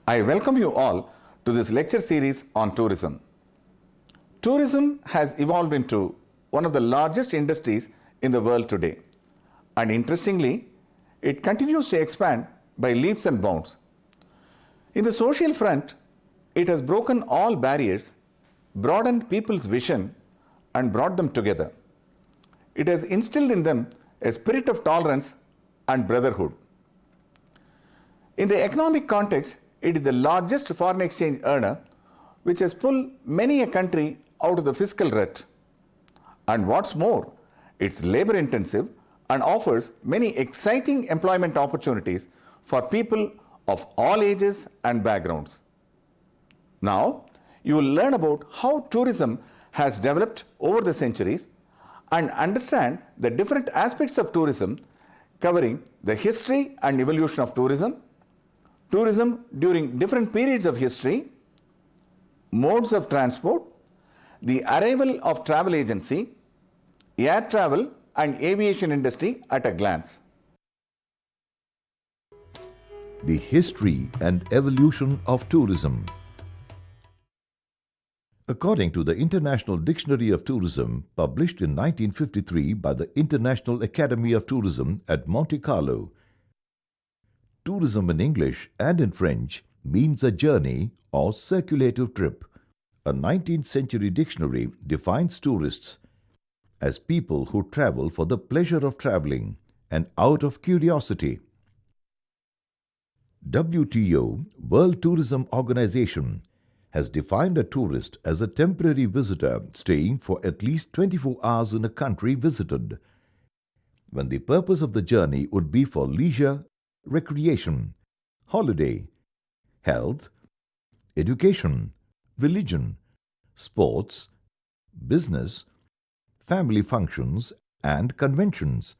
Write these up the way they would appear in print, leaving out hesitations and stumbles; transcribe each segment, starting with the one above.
I welcome you all to this lecture series on tourism. Tourism has evolved into one of the largest industries in the world today. And interestingly, it continues to expand by leaps and bounds. In the social front, it has broken all barriers, broadened people's vision, and brought them together. It has instilled in them a spirit of tolerance and brotherhood. In the economic context, it is the largest foreign exchange earner, which has pulled many a country out of the fiscal rut. And what's more, it's labor intensive and offers many exciting employment opportunities for people of all ages and backgrounds. Now, you will learn about how tourism has developed over the centuries and understand the different aspects of tourism, covering the history and evolution of tourism, tourism during different periods of history, modes of transport, the arrival of travel agency, air travel and aviation industry at a glance. The history and evolution of tourism. According to the International Dictionary of Tourism, published in 1953 by the International Academy of Tourism at Monte Carlo, tourism in English and in French means a journey or circulative trip. A 19th century dictionary defines tourists as people who travel for the pleasure of traveling and out of curiosity. WTO, World Tourism Organization, has defined a tourist as a temporary visitor staying for at least 24 hours in a country visited, when the purpose of the journey would be for leisure, recreation, holiday, health, education, religion, sports, business, family functions, and conventions.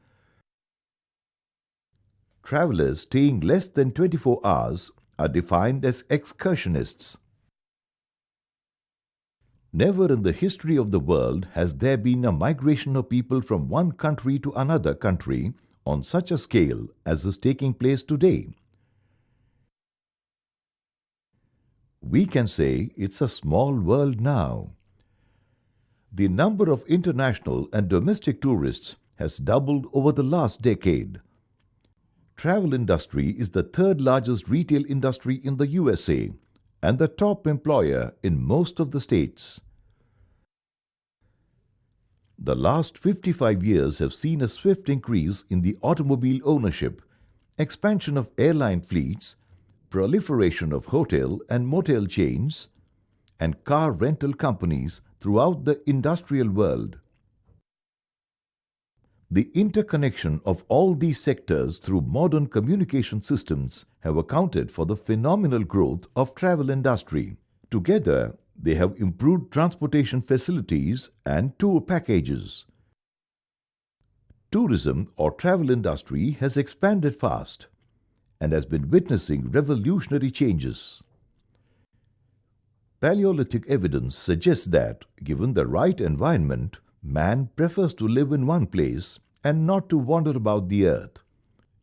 Travelers staying less than 24 hours are defined as excursionists. Never in the history of the world has there been a migration of people from one country to another country on such a scale as is taking place today. We can say it's a small world now. The number of international and domestic tourists has doubled over the last decade. Travel industry is the third largest retail industry in the USA and the top employer in most of the states. The last 55 years have seen a swift increase in the automobile ownership, expansion of airline fleets, proliferation of hotel and motel chains, and car rental companies throughout the industrial world. The interconnection of all these sectors through modern communication systems have accounted for the phenomenal growth of travel industry. Together, they have improved transportation facilities and tour packages. Tourism or travel industry has expanded fast and has been witnessing revolutionary changes. Paleolithic evidence suggests that, given the right environment, man prefers to live in one place and not to wander about the earth.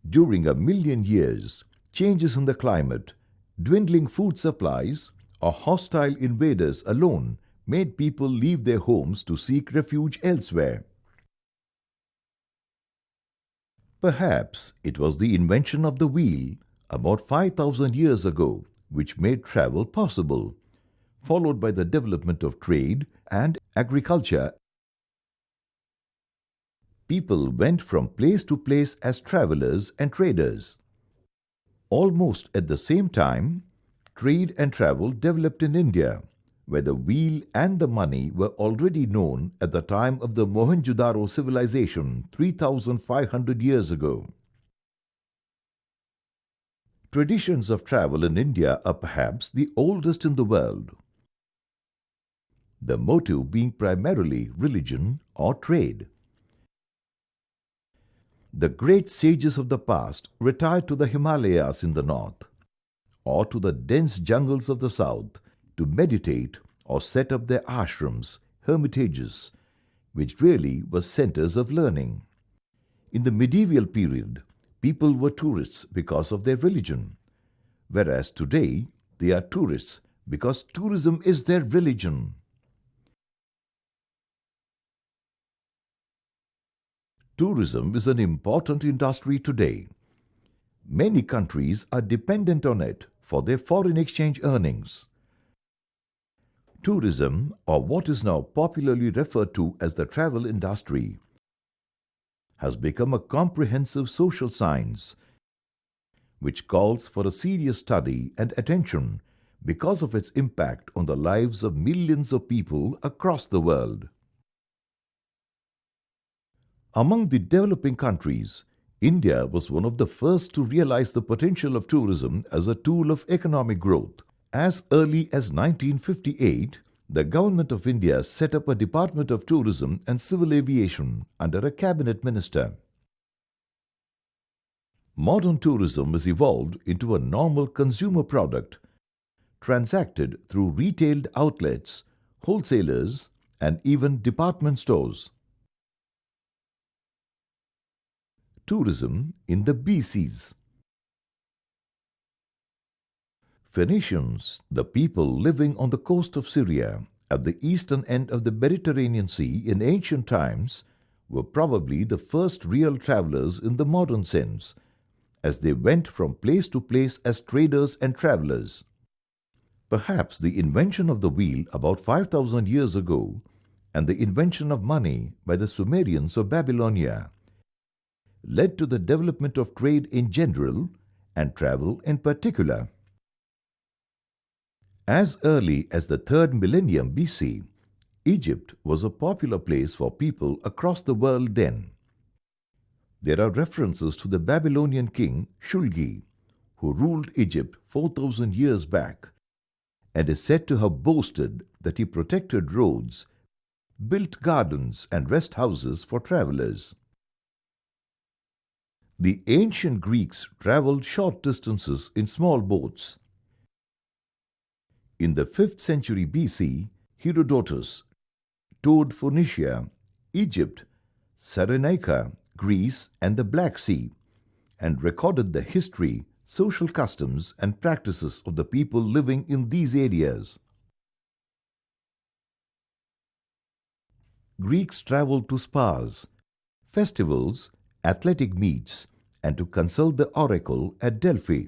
During a million years, changes in the climate, dwindling food supplies, or hostile invaders alone made people leave their homes to seek refuge elsewhere. Perhaps it was the invention of the wheel about 5,000 years ago which made travel possible, followed by the development of trade and agriculture. People went from place to place as travelers and traders. Almost at the same time, trade and travel developed in India, where the wheel and the money were already known at the time of the Mohenjo-daro civilization 3,500 years ago. Traditions of travel in India are perhaps the oldest in the world, the motive being primarily religion or trade. The great sages of the past retired to the Himalayas in the north, or to the dense jungles of the south to meditate or set up their ashrams, hermitages, which really were centers of learning. In the medieval period, people were tourists because of their religion, whereas today They are tourists because tourism is their religion. Tourism is an important industry today. Many countries are dependent on it for their foreign exchange earnings. Tourism, or what is now popularly referred to as the travel industry, has become a comprehensive social science which calls for a serious study and attention because of its impact on the lives of millions of people across the world. Among the developing countries, India was one of the first to realize the potential of tourism as a tool of economic growth. As early as 1958, the Government of India set up a Department of Tourism and Civil Aviation under a cabinet minister. Modern tourism has evolved into a normal consumer product, transacted through retail outlets, wholesalers, and even department stores. Tourism in the BCs. Phoenicians, the people living on the coast of Syria at the eastern end of the Mediterranean Sea in ancient times, were probably the first real travelers in the modern sense, as they went from place to place as traders and travelers. Perhaps the invention of the wheel about 5,000 years ago and the invention of money by the Sumerians of Babylonia led to the development of trade in general and travel in particular. As early as the 3rd millennium BC, Egypt was a popular place for people across the world then. There are references to the Babylonian king Shulgi, who ruled Egypt 4,000 years back, and is said to have boasted that he protected roads, built gardens and rest houses for travelers. The ancient Greeks traveled short distances in small boats. In the 5th century BC, Herodotus toured Phoenicia, Egypt, Cyrenaica, Greece, and the Black Sea, and recorded the history, social customs, and practices of the people living in these areas. Greeks traveled to spas, festivals, athletic meets, and to consult the oracle at Delphi.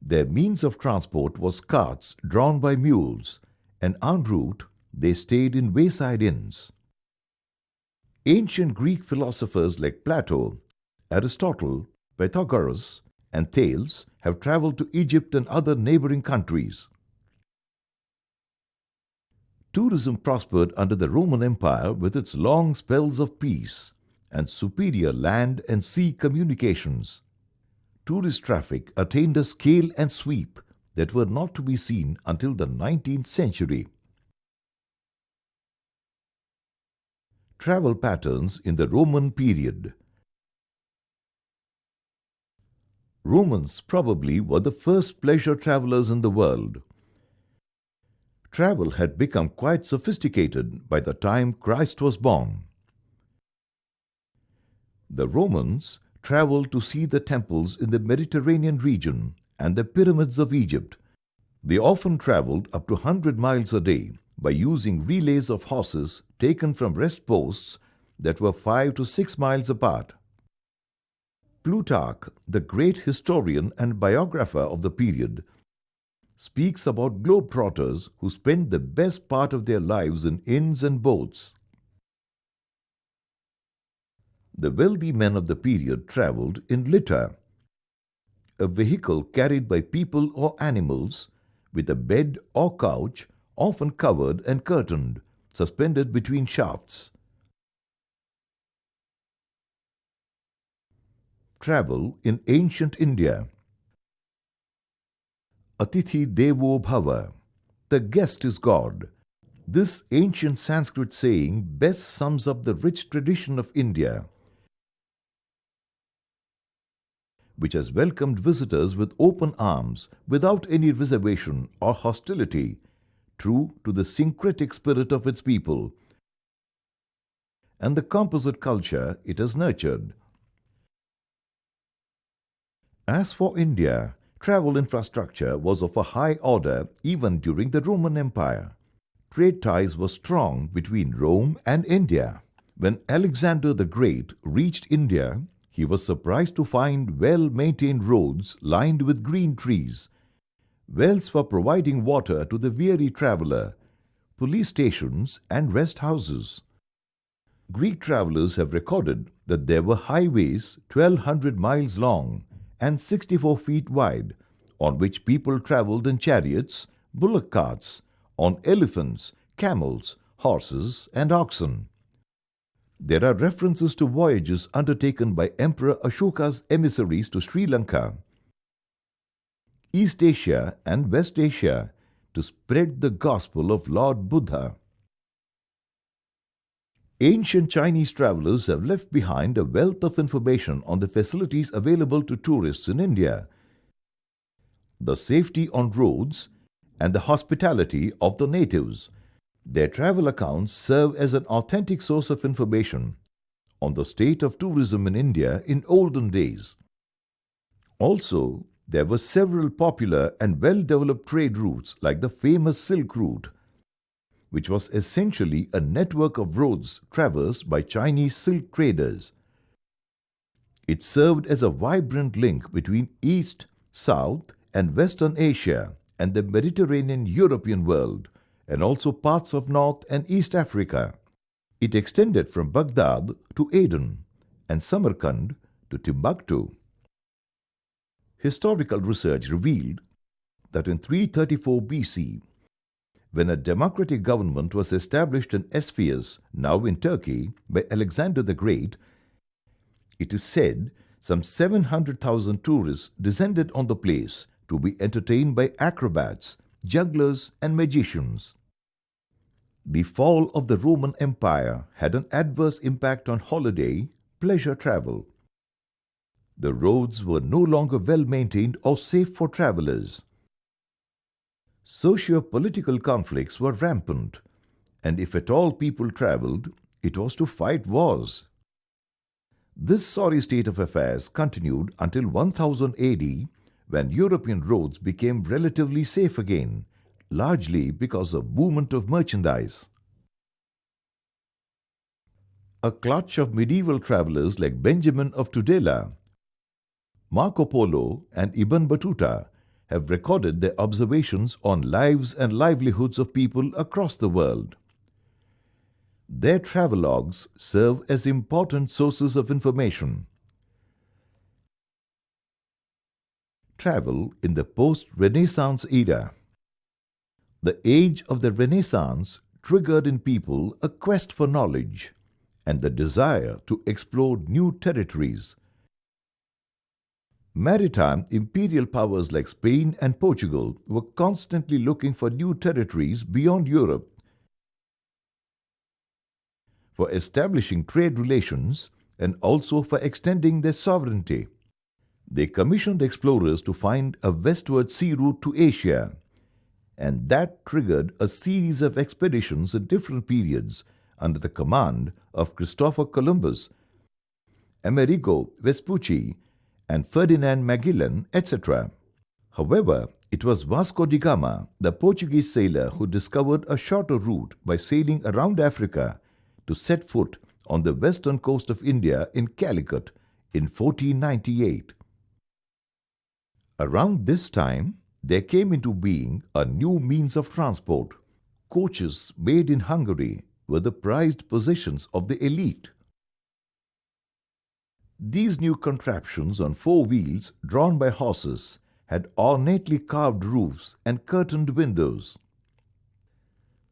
Their means of transport was carts drawn by mules, and en route they stayed in wayside inns. Ancient Greek philosophers like Plato, Aristotle, Pythagoras, and Thales have traveled to Egypt and other neighboring countries. Tourism prospered under the Roman Empire with its long spells of peace and superior land and sea communications. Tourist traffic attained a scale and sweep that were not to be seen until the 19th century. Travel patterns in the Roman period. Romans probably were the first pleasure travelers in the world. Travel had become quite sophisticated by the time Christ was born. The Romans traveled to see the temples in the Mediterranean region and the pyramids of Egypt. They often traveled up to 100 miles a day by using relays of horses taken from rest posts that were 5 to 6 miles apart. Plutarch, the great historian and biographer of the period, speaks about globetrotters who spent the best part of their lives in inns and boats. The wealthy men of the period traveled in litter, a vehicle carried by people or animals with a bed or couch, often covered and curtained, suspended between shafts. Travel in ancient India. Atithi Devo Bhava, the guest is God. This ancient Sanskrit saying best sums up the rich tradition of India, which has welcomed visitors with open arms without any reservation or hostility, true to the syncretic spirit of its people and the composite culture it has nurtured. As for India, travel infrastructure was of a high order even during the Roman Empire. Trade ties were strong between Rome and India. When Alexander the Great reached India, he was surprised to find well-maintained roads lined with green trees, wells for providing water to the weary traveler, police stations and rest houses. Greek travelers have recorded that there were highways 1,200 miles long and 64 feet wide, on which people traveled in chariots, bullock carts, on elephants, camels, horses and oxen. There are references to voyages undertaken by Emperor Ashoka's emissaries to Sri Lanka, East Asia and West Asia to spread the gospel of Lord Buddha. Ancient Chinese travelers have left behind a wealth of information on the facilities available to tourists in India, the safety on roads, and the hospitality of the natives. Their travel accounts serve as an authentic source of information on the state of tourism in India in olden days. Also, there were several popular and well-developed trade routes like the famous Silk Route, which was essentially a network of roads traversed by Chinese silk traders. It served as a vibrant link between East, South, and Western Asia and the Mediterranean European world, and also parts of North and East Africa. It extended from Baghdad to Aden and Samarkand to Timbuktu. Historical research revealed that in 334 BC, when a democratic government was established in Ephesus, now in Turkey, by Alexander the Great, it is said some 700,000 tourists descended on the place to be entertained by acrobats, jugglers and magicians. The fall of the Roman Empire had an adverse impact on holiday, pleasure travel. The roads were no longer well maintained or safe for travelers. Socio-political conflicts were rampant, and if at all people traveled, it was to fight wars. This sorry state of affairs continued until 1000 AD, when European roads became relatively safe again, largely because of movement of merchandise. A clutch of medieval travelers like Benjamin of Tudela, Marco Polo and Ibn Battuta have recorded their observations on lives and livelihoods of people across the world. Their travelogues serve as important sources of information. Travel in the post-Renaissance era. The age of the Renaissance triggered in people a quest for knowledge and the desire to explore new territories. Maritime imperial powers like Spain and Portugal were constantly looking for new territories beyond Europe. For establishing trade relations and also for extending their sovereignty. They commissioned explorers to find a westward sea route to Asia, and that triggered a series of expeditions in different periods under the command of Christopher Columbus, Amerigo Vespucci, and Ferdinand Magellan, etc. However, it was Vasco da Gama, the Portuguese sailor, who discovered a shorter route by sailing around Africa to set foot on the western coast of India in Calicut in 1498. Around this time, there came into being a new means of transport. Coaches made in Hungary were the prized possessions of the elite. These new contraptions on four wheels drawn by horses had ornately carved roofs and curtained windows.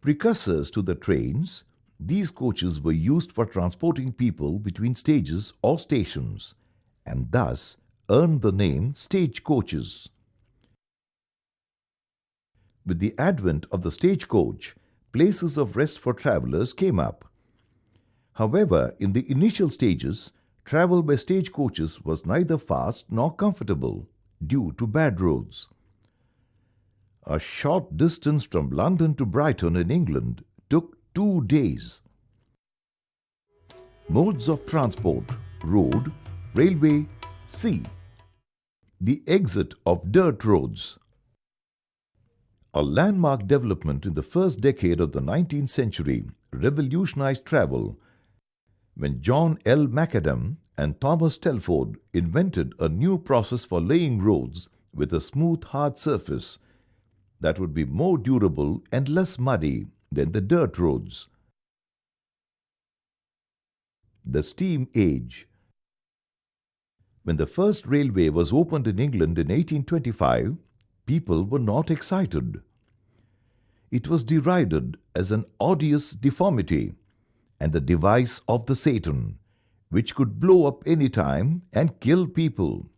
Precursors to the trains, these coaches were used for transporting people between stages or stations, and thus earned the name stagecoaches. With the advent of the stagecoach, places of rest for travelers came up. However, in the initial stages, travel by stagecoaches was neither fast nor comfortable due to bad roads. A short distance from London to Brighton in England took 2 days. Modes of transport: road, railway, sea. The exit of dirt roads. A landmark development in the first decade of the 19th century revolutionized travel when John L. Macadam and Thomas Telford invented a new process for laying roads with a smooth, hard surface that would be more durable and less muddy than the dirt roads. The steam age. When the first railway was opened in England in 1825, people were not excited. It was derided as an odious deformity and the device of the Satan, which could blow up any time and kill people.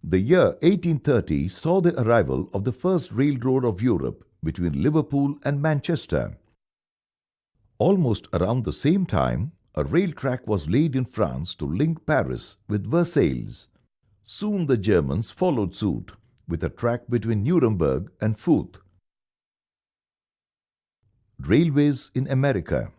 The year 1830 saw the arrival of the first railroad of Europe between Liverpool and Manchester. Almost around the same time, a rail track was laid in France to link Paris with Versailles. Soon the Germans followed suit with a track between Nuremberg and Fürth. Railways in America.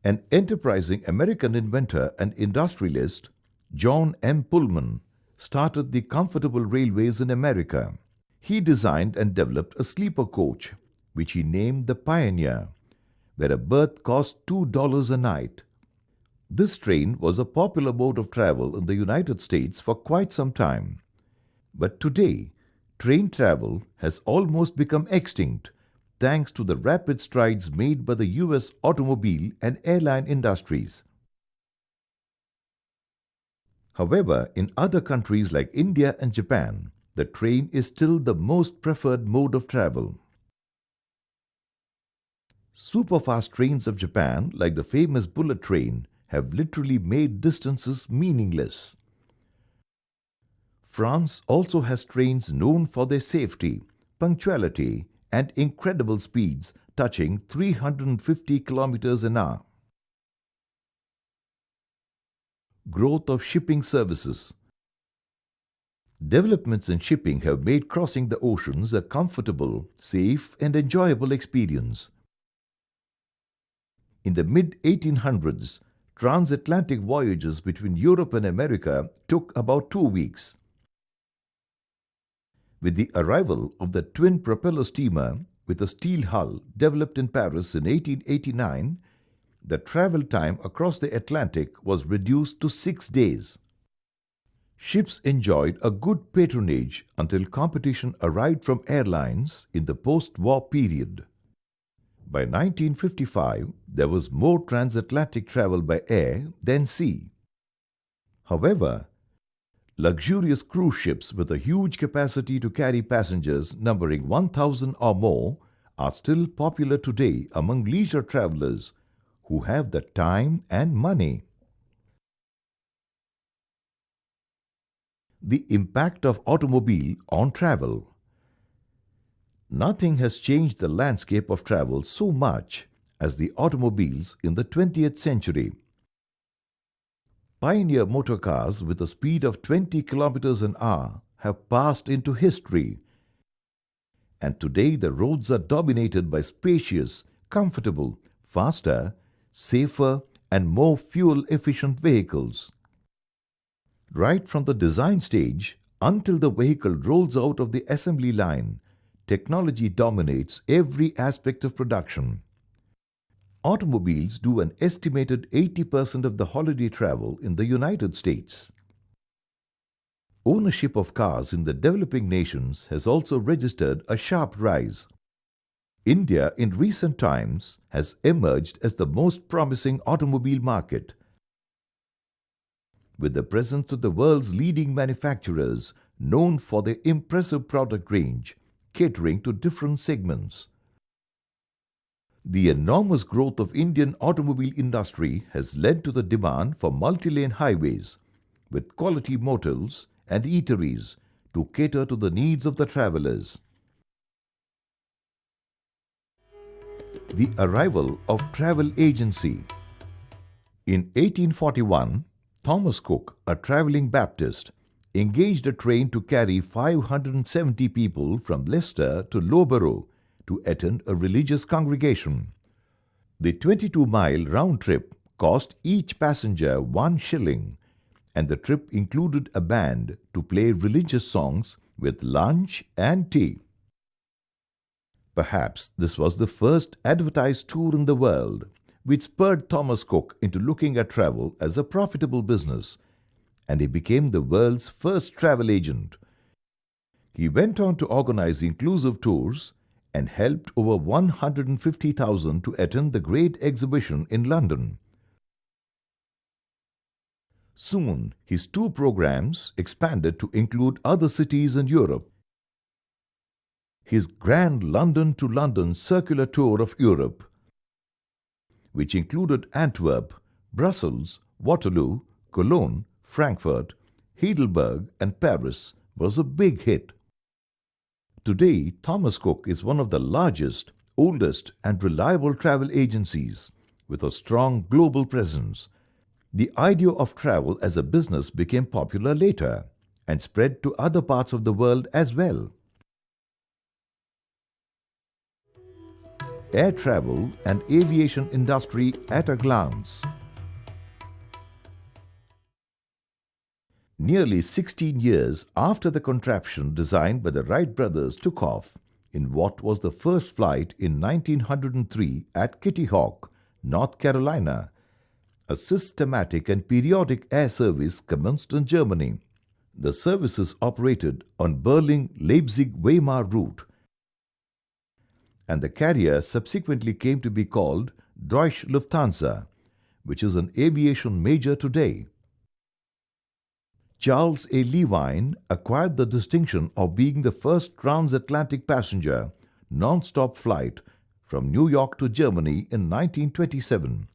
An enterprising American inventor and industrialist, John M. Pullman, started the comfortable railways in America. He designed and developed a sleeper coach, which he named the Pioneer, where a berth cost $2 a night. This train was a popular mode of travel in the United States for quite some time. But today, train travel has almost become extinct thanks to the rapid strides made by the US automobile and airline industries. However, in other countries like India and Japan, the train is still the most preferred mode of travel. Superfast trains of Japan, like the famous bullet train, have literally made distances meaningless. France also has trains known for their safety, punctuality, and incredible speeds touching 350 kilometers an hour. Growth of shipping services. Developments in shipping have made crossing the oceans a comfortable, safe, and enjoyable experience. In the mid-1800s, transatlantic voyages between Europe and America took about 2 weeks. With the arrival of the twin propeller steamer with a steel hull developed in Paris in 1889, the travel time across the Atlantic was reduced to 6 days. Ships enjoyed a good patronage until competition arrived from airlines in the post-war period. By 1955, there was more transatlantic travel by air than sea. However, luxurious cruise ships with a huge capacity to carry passengers numbering 1,000 or more are still popular today among leisure travelers who have the time and money. The impact of automobile on travel. Nothing has changed the landscape of travel so much as the automobiles in the 20th century. Pioneer motor cars with a speed of 20 kilometers an hour have passed into history, and today the roads are dominated by spacious, comfortable, faster, safer, and more fuel-efficient vehicles. Right from the design stage until the vehicle rolls out of the assembly line, technology dominates every aspect of production. Automobiles do an estimated 80% of the holiday travel in the United States. Ownership of cars in the developing nations has also registered a sharp rise. India in recent times has emerged as the most promising automobile market, with the presence of the world's leading manufacturers known for their impressive product range, catering to different segments. The enormous growth of Indian automobile industry has led to the demand for multi-lane highways with quality motels and eateries to cater to the needs of the travelers. The arrival of travel agency. In 1841, Thomas Cook, a traveling Baptist, engaged a train to carry 570 people from Leicester to Loughborough to attend a religious congregation. The 22-mile round trip cost each passenger 1 shilling, and the trip included a band to play religious songs with lunch and tea. Perhaps this was the first advertised tour in the world, which spurred Thomas Cook into looking at travel as a profitable business, and he became the world's first travel agent. He went on to organize inclusive tours and helped over 150,000 to attend the Great Exhibition in London. Soon, his tour programs expanded to include other cities in Europe. His Grand London to London Circular Tour of Europe, which included Antwerp, Brussels, Waterloo, Cologne, Frankfurt, Heidelberg and Paris, was a big hit. Today, Thomas Cook is one of the largest, oldest and reliable travel agencies with a strong global presence. The idea of travel as a business became popular later and spread to other parts of the world as well. Air travel and aviation industry at a glance. Nearly 16 years after the contraption designed by the Wright brothers took off in what was the first flight in 1903 at Kitty Hawk, North Carolina, a systematic and periodic air service commenced in Germany. The services operated on Berlin-Leipzig-Weimar route, and the carrier subsequently came to be called Deutsche Lufthansa, which is an aviation major today. Charles A. Levine acquired the distinction of being the first transatlantic passenger non-stop flight from New York to Germany in 1927.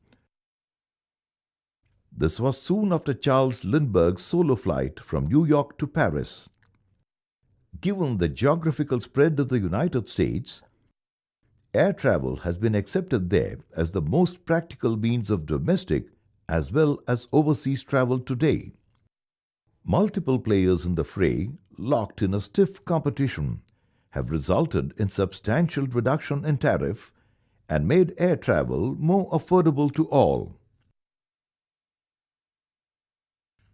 This was soon after Charles Lindbergh's solo flight from New York to Paris. Given the geographical spread of the United States, air travel has been accepted there as the most practical means of domestic as well as overseas travel today. Multiple players in the fray, locked in a stiff competition, have resulted in substantial reduction in tariff and made air travel more affordable to all.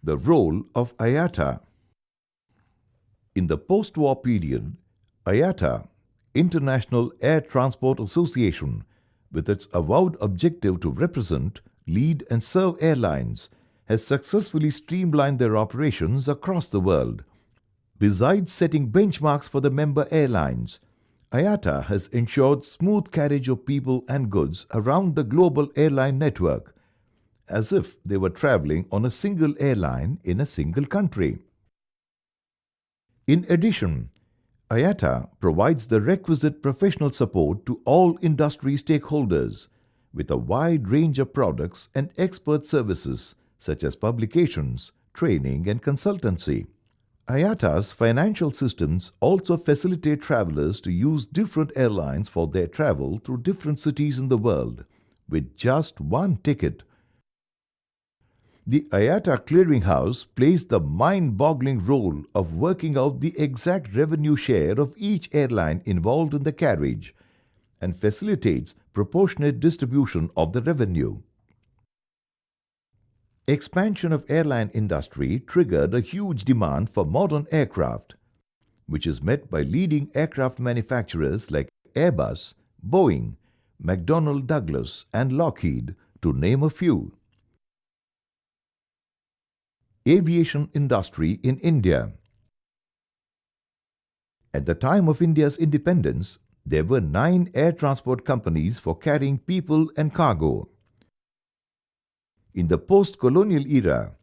The role of IATA. In the post-war period, IATA, International Air Transport Association, with its avowed objective to represent, lead and serve airlines, has successfully streamlined their operations across the world. Besides setting benchmarks for the member airlines, IATA has ensured smooth carriage of people and goods around the global airline network, as if they were traveling on a single airline in a single country. In addition, IATA provides the requisite professional support to all industry stakeholders with a wide range of products and expert services such as publications, training and consultancy. IATA's financial systems also facilitate travelers to use different airlines for their travel through different cities in the world with just one ticket. The IATA Clearinghouse plays the mind-boggling role of working out the exact revenue share of each airline involved in the carriage and facilitates proportionate distribution of the revenue. Expansion of airline industry triggered a huge demand for modern aircraft, which is met by leading aircraft manufacturers like Airbus, Boeing, McDonnell Douglas and Lockheed, to name a few. Aviation industry in India. At the time of India's independence, there were 9 air transport companies for carrying people and cargo. In the post-colonial era,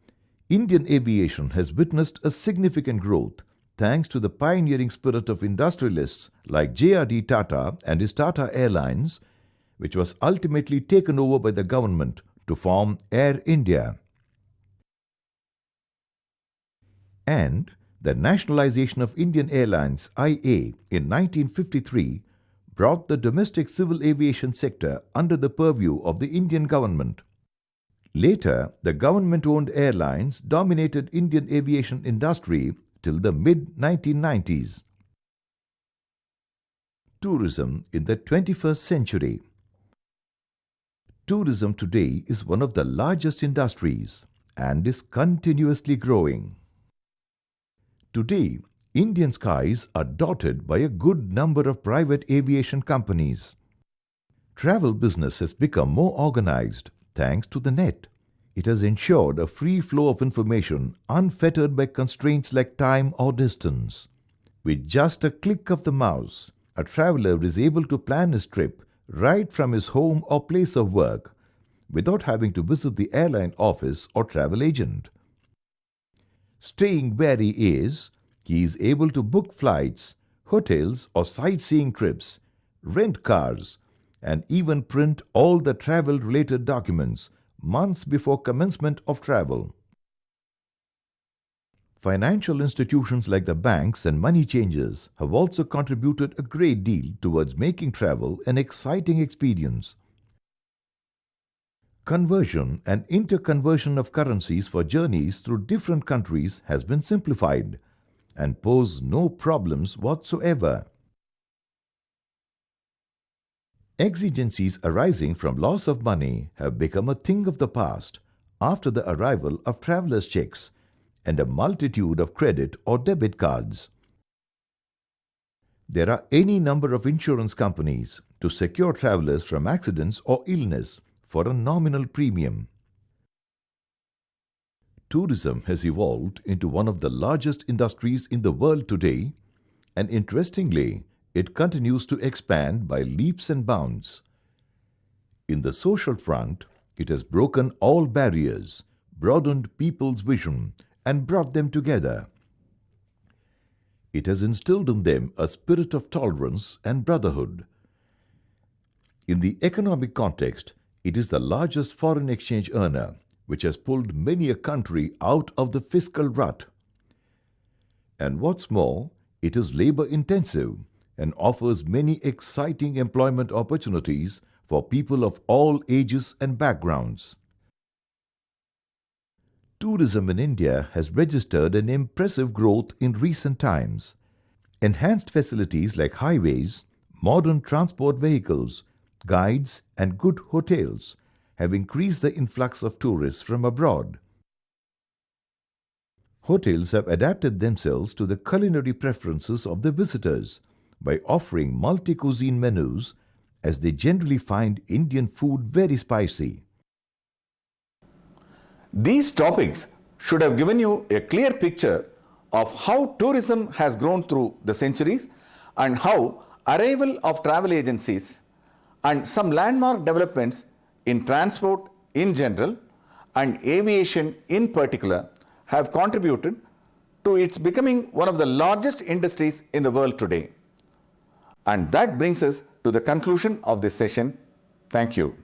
Indian aviation has witnessed a significant growth thanks to the pioneering spirit of industrialists like J.R.D. Tata and his Tata Airlines, which was ultimately taken over by the government to form Air India. And the nationalization of Indian Airlines IA in 1953 brought the domestic civil aviation sector under the purview of the Indian government. Later, the government-owned airlines dominated Indian aviation industry till the mid-1990s. Tourism in the 21st century. Tourism today is one of the largest industries and is continuously growing. Today, Indian skies are dotted by a good number of private aviation companies. Travel business has become more organized thanks to the net. It has ensured a free flow of information unfettered by constraints like time or distance. With just a click of the mouse, a traveler is able to plan his trip right from his home or place of work without having to visit the airline office or travel agent. Staying where he is able to book flights, hotels or sightseeing trips, rent cars, and even print all the travel-related documents months before commencement of travel. Financial institutions like the banks and money changers have also contributed a great deal towards making travel an exciting experience. Conversion and interconversion of currencies for journeys through different countries has been simplified and pose no problems whatsoever. Exigencies arising from loss of money have become a thing of the past after the arrival of travelers' checks and a multitude of credit or debit cards. There are any number of insurance companies to secure travelers from accidents or illness for a nominal premium. Tourism has evolved into one of the largest industries in the world today, and interestingly, it continues to expand by leaps and bounds. In the social front, it has broken all barriers, broadened people's vision, and brought them together. It has instilled in them a spirit of tolerance and brotherhood. In the economic context, it is the largest foreign exchange earner, which has pulled many a country out of the fiscal rut. And what's more, it is labor-intensive and offers many exciting employment opportunities for people of all ages and backgrounds. Tourism in India has registered an impressive growth in recent times. Enhanced facilities like highways, modern transport vehicles, guides, and good hotels have increased the influx of tourists from abroad. Hotels have adapted themselves to the culinary preferences of the visitors by offering multi-cuisine menus, as they generally find Indian food very spicy. These topics should have given you a clear picture of how tourism has grown through the centuries and how arrival of travel agencies and some landmark developments in transport in general and aviation in particular have contributed to its becoming one of the largest industries in the world today. And that brings us to the conclusion of this session. Thank you.